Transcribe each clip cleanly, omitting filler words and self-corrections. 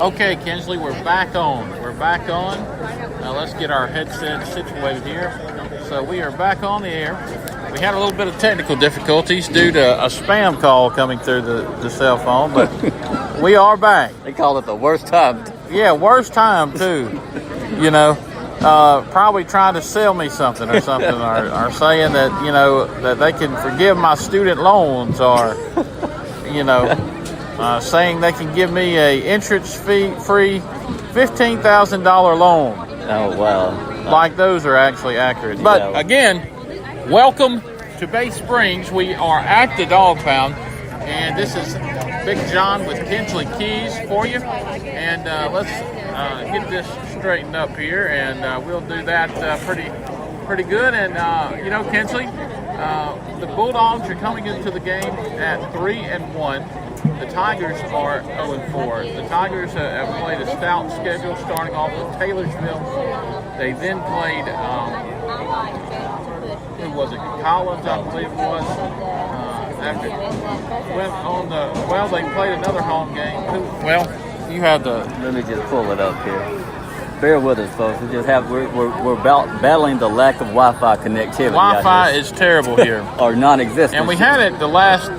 Okay, Kinsley, we're back on. Now let's get our headset situated here. So we are back on the air. We had a little bit of technical difficulties due to a spam call coming through the cell phone, but we are back. They call it the worst time. Yeah, worst time too. Probably trying to sell me something or saying that, that they can forgive my student loans or, saying they can give me a entrance fee free $15,000 loan. Oh, wow. Like those are actually accurate. But again, welcome to Bay Springs. We are at the Dog Pound, and this is Big John with Kinsley Keys for you. And let's get this straightened up here, and we'll do that pretty good. And Kinsley, the Bulldogs are coming into the game at 3-1. The Tigers are 0-4. The Tigers have played a stout schedule, starting off with Taylorsville. They then played who was it? Collins, I believe it was. They played another home game. You had the. Let me just pull it up here. Bear with us, folks. We're battling the lack of Wi-Fi connectivity. Wi-Fi is terrible here, or non-existent. And we had it the last.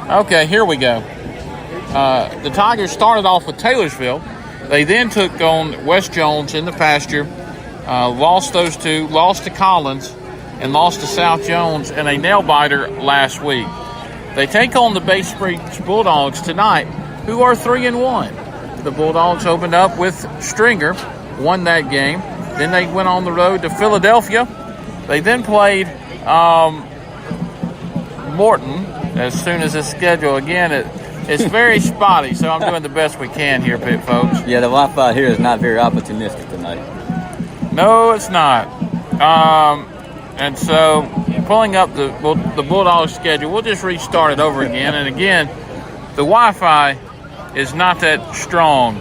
Okay, here we go. The Tigers started off with Taylorsville. They then took on West Jones in the pasture. Lost those two. Lost to Collins. And lost to South Jones in a nail-biter last week. They take on the Bay Springs Bulldogs tonight, who are 3-1. The Bulldogs opened up with Stringer, won that game. Then they went on the road to Philadelphia. They then played Morton as soon as this schedule. Again, it's very spotty, so I'm doing the best we can here, folks. Yeah, the Wi-Fi here is not very opportunistic tonight. No, it's not. And so, pulling up the Bulldogs schedule, we'll just restart it over again. And again, the Wi-Fi is not that strong.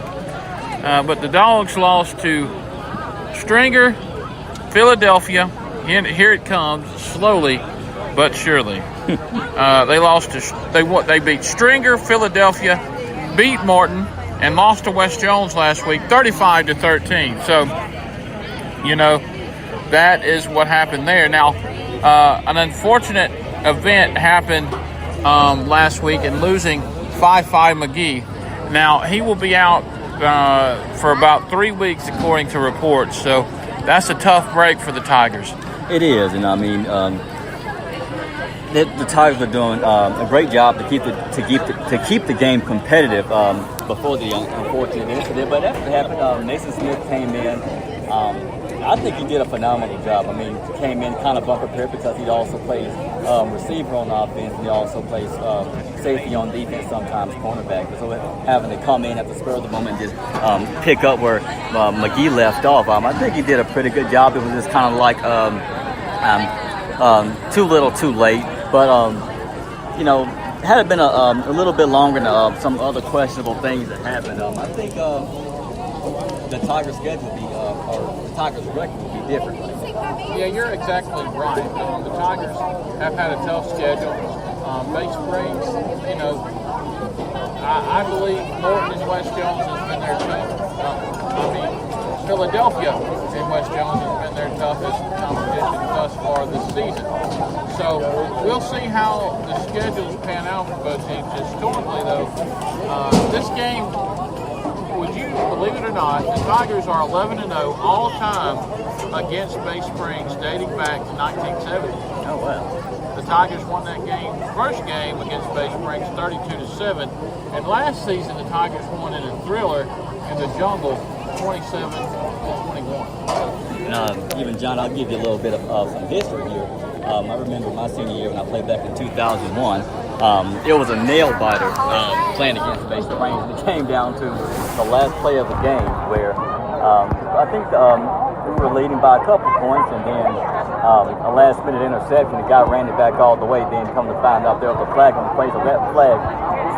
But the Dogs lost to Stringer, Philadelphia. Here it comes, slowly but surely. They beat Stringer, Philadelphia, beat Morton, and lost to West Jones last week, 35-13. So, that is what happened there. Now, an unfortunate event happened last week in losing 5-5 McGee. Now, he will be out for about 3 weeks, according to reports. So that's a tough break for the Tigers. It is, and I mean, the Tigers are doing a great job to keep the game competitive before the unfortunate incident. But after it happened, Mason Smith came in. I think he did a phenomenal job. I mean, he came in kind of unprepared because he also plays receiver on offense, and he also plays safety on defense, sometimes cornerback. So having to come in at the spur of the moment and just pick up where McGee left off, I think he did a pretty good job. It was just kind of like too little, too late. But had it been a little bit longer and some other questionable things that happened, I think the Tigers' schedule would be, or the Tigers' record would be different. Yeah, you're exactly right. The Tigers have had a tough schedule. Bay Springs, I believe Morton and West Jones has been their Philadelphia and West Jones has been their toughest competition thus far this season. So we'll see how the schedules pan out for both teams. Historically, though, this game, would you believe it or not, the Tigers are 11-0 all time against Bay Springs, dating back to 1970. Oh, wow. The Tigers won that game, first game against Bay Springs, 32-7. And last season, the Tigers won in a thriller in the jungle, 27-21. Even John, I'll give you a little bit of some history here. I remember my senior year when I played back in 2001. It was a nail-biter playing against Bay Springs. It came down to the last play of the game where I think we were leading by a couple points, and then a last-minute interception. The guy ran it back all the way. Then come to find out there was a flag on the play, so that flag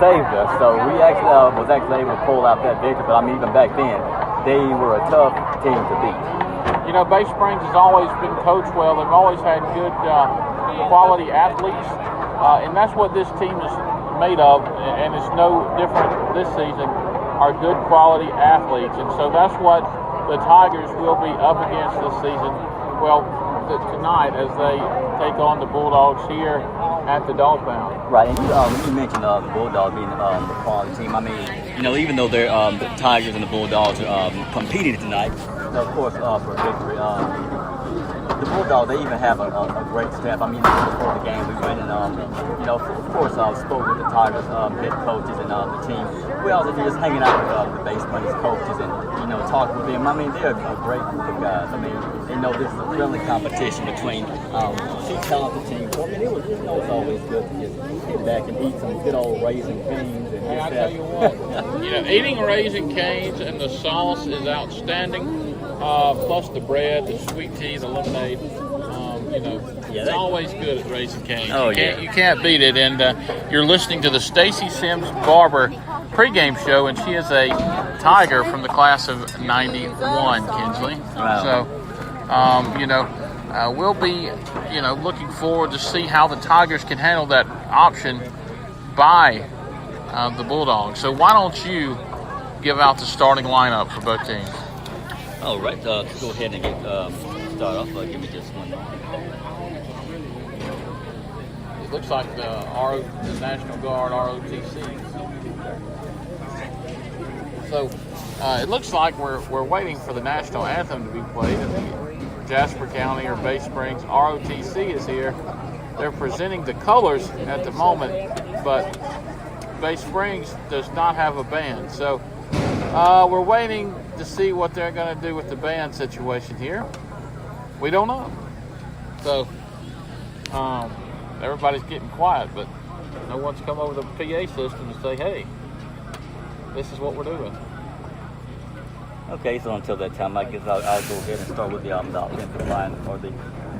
saved us. So we was actually able to pull out that victory. But I mean, even back then, they were a tough team to beat. Bay Springs has always been coached well. They've always had good quality athletes, and that's what this team is made of, and it's no different this season, are good quality athletes. And so that's what the Tigers will be up against this season. Well, tonight as they take on the Bulldogs here at the Dog Pound. Right, and you mentioned the Bulldogs being the quality team. I mean, even though they're the Tigers and the Bulldogs competing tonight, of course, for victory. The Bulldogs, they even have a great staff. I mean, before the game we went and, of course, spoke with the Tigers head coaches and the team. We also just hanging out with the base players, coaches, and, talking with them. I mean, they're a great group of guys. I mean, they know this is a friendly competition between two talented teams. So, I mean, it's always good to just get back and eat some good old Raising Cane's. And hey, I tell you what, eating Raising Cane's and the sauce is outstanding. Plus the bread, the sweet tea, the lemonade. It's always good at Raising Cane's. Oh, you can't beat it. And you're listening to the Stacy Sims Barber pregame show, and she is a Tiger from the class of '91, Kinsley. Wow. So, we'll be, looking forward to see how the Tigers can handle that option by the Bulldogs. So why don't you give out the starting lineup for both teams? All right, let's go ahead and get start off. Give me just one. It looks like the National Guard ROTC. So it looks like we're waiting for the national anthem to be played, and the Jasper County or Bay Springs ROTC is here. They're presenting the colors at the moment, but Bay Springs does not have a band. So we're waiting to see what they're going to do with the band situation here. We don't know. So everybody's getting quiet, but no one's come over the PA system to say, hey, this is what we're doing. Okay, so until that time, I guess I'll go ahead and start with the offensive line or the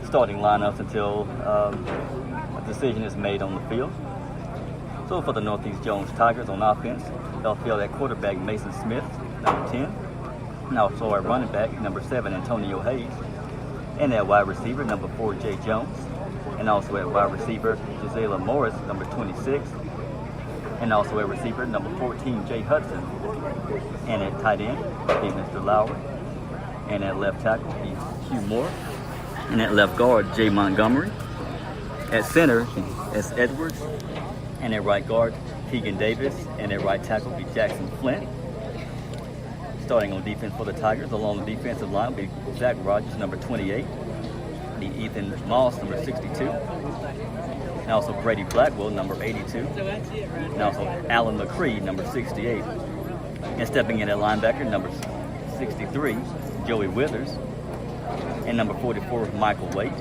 starting lineups until a decision is made on the field. So for the Northeast Jones Tigers on offense, they'll field at quarterback Mason Smith, number 10, and also at running back number 7 Antonio Hayes, and at wide receiver number 4 Jay Jones, and also at wide receiver Gisela Morris, number 26, and also at receiver number 14 Jay Hudson, and at tight end be Mr. Lowry, and at left tackle be Hugh Moore, and at left guard Jay Montgomery, at center S. Edwards, and at right guard Keegan Davis, and at right tackle be Jackson Flint. Starting on defense for the Tigers, along the defensive line will be Zach Rogers, number 28, the Ethan Moss, number 62, and also Brady Blackwell, number 82, and also Alan McCree, number 68. And stepping in at linebacker, number 63, Joey Withers, and number 44, Michael Waite,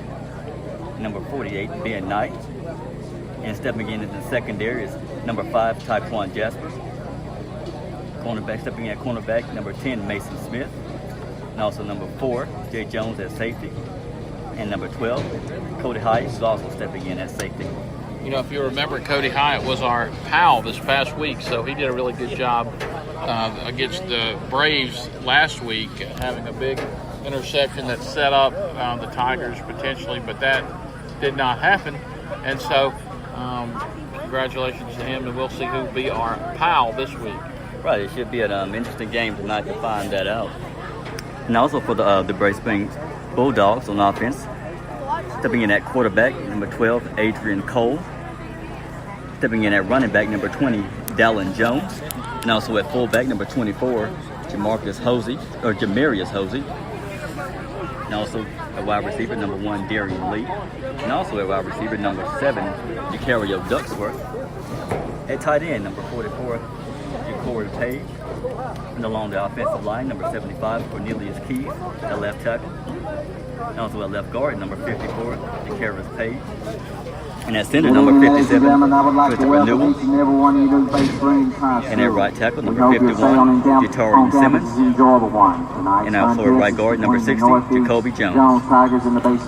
number 48, Ben Knight, and stepping in at the secondary is number 5, Tyquan Jasper. Stepping in at cornerback, number 10, Mason Smith, and also number 4, Jay Jones at safety, and number 12, Cody Hyatt is also stepping in at safety. If you remember, Cody Hyatt was our pal this past week, so he did a really good job against the Braves last week, having a big interception that set up the Tigers potentially, but that did not happen. And so congratulations to him, and we'll see who will be our pal this week. Right, it should be an interesting game tonight to find that out. And also for the Bay Springs Bulldogs on offense, stepping in at quarterback, number 12, Adrian Cole. Stepping in at running back, number 20, Dallin Jones. And also at fullback, number 24, Jamarius Hosey. And also at wide receiver, number 1, Darian Lee. And also at wide receiver, number 7, Jacario Ducksworth. At tight end, number 44, Corey Page, and along the offensive line, number 75, Cornelius Keys, at left tackle, and also at left guard, number 54, DeCaris Page, and at center, number 57, Christopher Newell, and at right tackle, number 51, Jatari Simmons, and also at right guard, number 60, Jacoby Jones.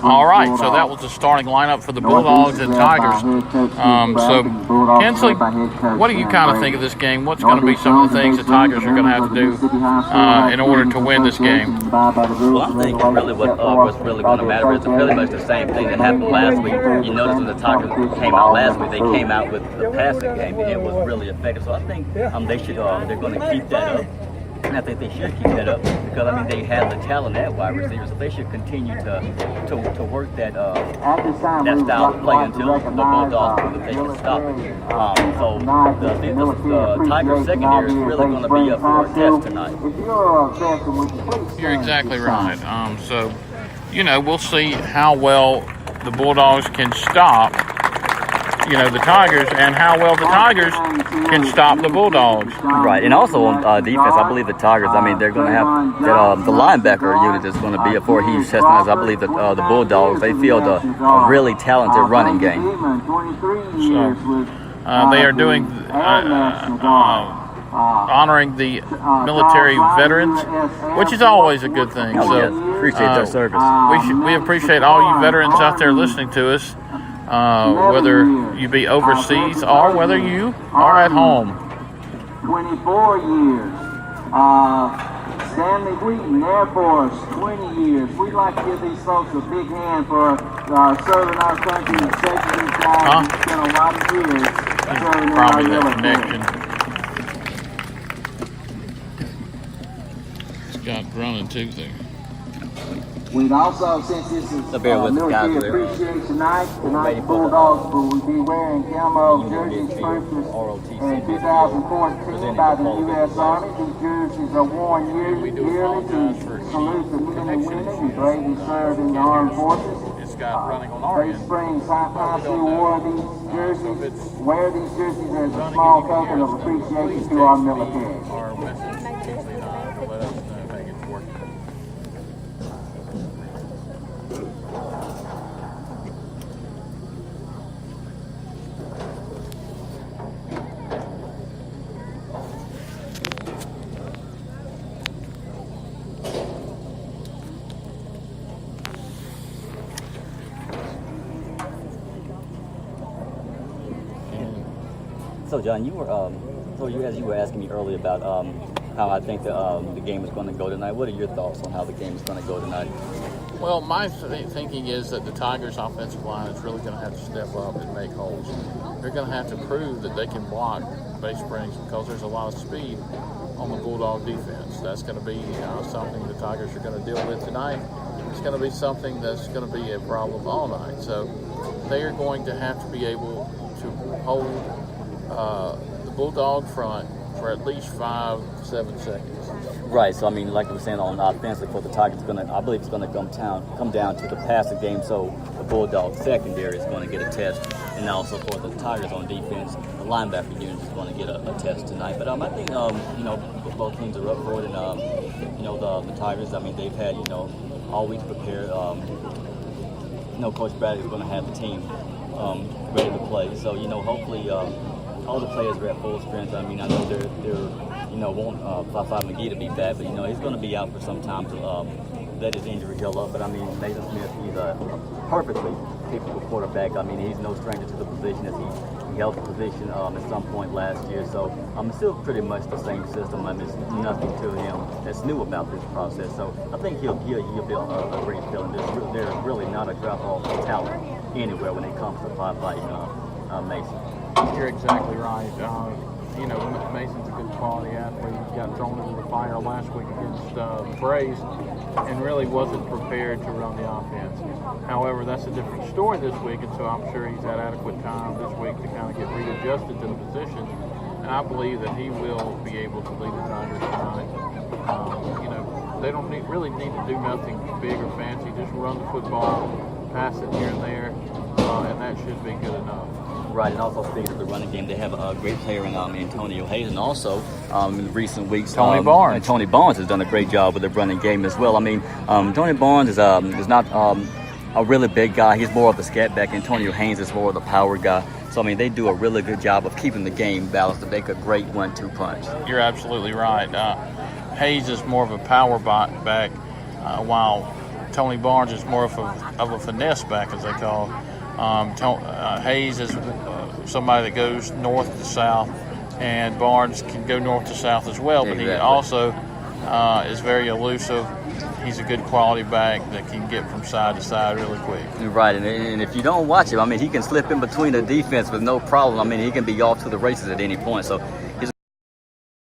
All right, so that was the starting lineup for the Bulldogs and Tigers. So, Kinsley, what do you kind of think of this game? What's going to be some of the things the Tigers are going to have to do in order to win this game? Well, I think really what's really going to matter is pretty much the same thing that happened last week. You notice when the Tigers came out last week. They came out with the passing game, and it was really effective. So I think they should. They're going to keep that up. And I think they should keep that up because, I mean, they have the talent at wide receiver, so they should continue to work that style of play until the Bulldogs prove that they can stop it. So the Tigers secondary is really going to be up for a test tonight. You're exactly right. So, we'll see how well the Bulldogs can stop the Tigers, and how well the Tigers can stop the Bulldogs. Right, and also on defense, I believe the Tigers, I mean, they're going to have that, the linebacker unit is going to be up for a huge test. I believe that the Bulldogs, they field a really talented running game. So, they are doing honoring the military veterans, which is always a good thing. So, yes. Appreciate their service. We appreciate all you veterans out there listening to us. Whether you be overseas or whether you are at home. 24 years. Stanley Wheaton, Air Force, 20 years. We'd like to give these folks a big hand for serving our country and saving these guys. It's been a lot of years serving in our military. It's got running too there. We'd also, since this is military appreciation night, tonight the Bulldogs will be wearing camo jerseys purchased in 2014 by the U.S. Army. These jerseys are worn yearly to salute the men and women who bravely serve in the armed forces. It's got running on our end. Springs High School wear these jerseys as a small token of appreciation to our military. Our message is to let us know that it's working. So, John, as you were asking me earlier about how I think the game is going to go tonight, what are your thoughts on how the game is going to go tonight? Well, my thinking is that the Tigers' offensive line is really going to have to step up and make holes. They're going to have to prove that they can block Bay Springs because there's a lot of speed on the Bulldog defense. That's going to be something the Tigers are going to deal with tonight. It's going to be something that's going to be a problem all night. So they are going to have to be able to hold the Bulldog front for at least 5-7 seconds. Right. So I mean, like we were saying on offense, for the Tigers, I believe it's going to come down to the passing game. So the Bulldog secondary is going to get a test, and also for the Tigers on defense, the linebacker unit is going to get a test tonight. But I think both teams are up for it, and the Tigers. I mean, they've had all week prepared. Coach Bradley is going to have the team ready to play. So hopefully. All the players are at full strength. I mean, I know they're want Fly McGee to be back, but he's going to be out for some time to let his injury heal up. But I mean, Nathan Smith, he's a perfectly capable quarterback. I mean, he's no stranger to the position as he held the position at some point last year. So it's still pretty much the same system. I mean, there's nothing to him that's new about this process. So I think he'll be a great feeling. There's really not a drop off of talent anywhere when it comes to fighting Mason. You're exactly right. Mason's a good quality athlete. He got thrown into the fire last week against Braves and really wasn't prepared to run the offense. However, that's a different story this week, and so I'm sure he's had adequate time this week to kind of get readjusted to the position. And I believe that he will be able to lead the Tigers tonight. They don't really need to do nothing big or fancy. Just run the football, pass it here and there, and that should be good enough. Right, and also speaking of the running game, they have a great player in Antonio Hayes, and also in recent weeks, Tony Barnes. And Tony Barnes has done a great job with the running game as well. I mean, Tony Barnes is not a really big guy. He's more of the scat back. Antonio Hayes is more of the power guy. So I mean, they do a really good job of keeping the game balanced to make a great 1-2 punch. You're absolutely right. Hayes is more of a power back, while Tony Barnes is more of a finesse back, as they call it. Hayes is somebody that goes north to south, and Barnes can go north to south as well, but he also is very elusive he's a good quality back that can get from side to side really quick. Right, and if you don't watch him, I mean, he can slip in between the defense with no problem. I mean, he can be off to the races at any point. So